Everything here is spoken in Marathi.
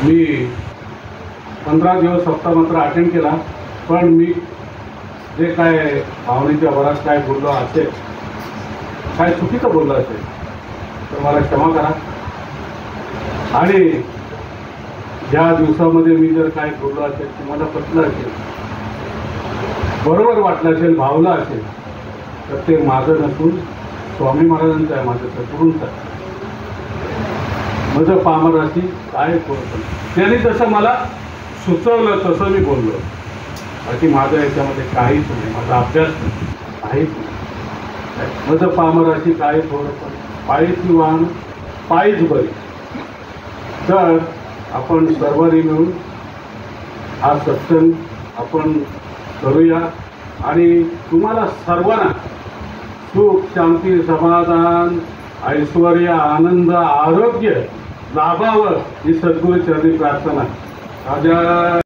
मी 15 दिवस सप्ताह मात्र अटेंड केला, पण मी जे काय भावनेच्या भरात काय बोललो असेल, काय चुकीचं बोललो असेल तर मला क्षमा करा. आणि ज्या दिवसामध्ये मी जर काय बोललो असेल की मला पटलं असेल, बरोबर वाटलं असेल, भावलं असेल, तर ते माझं नसून स्वामी महाराजांचं आहे, माझं सद्गुरूंचं आहे. माझं पामराशी काय बोलतो त्यांनी जसं मला सुचवलं तसं मी बोललो. बाकी माझं याच्यामध्ये काहीच नाही, माझा अभ्यास नाही, काहीच नाही. माझं पामराशी काय थोडं पायीच वाहन पायीच बरी. तर आपण सर्वांनी मिळून हा सत्संग आपण करूया आणि तुम्हाला सर्वांना सुख, शांती, समाधान, ऐश्वर्य, आनंद, आरोग्य लाभावं ही सद्गुरू चरणी प्रार्थना. राजा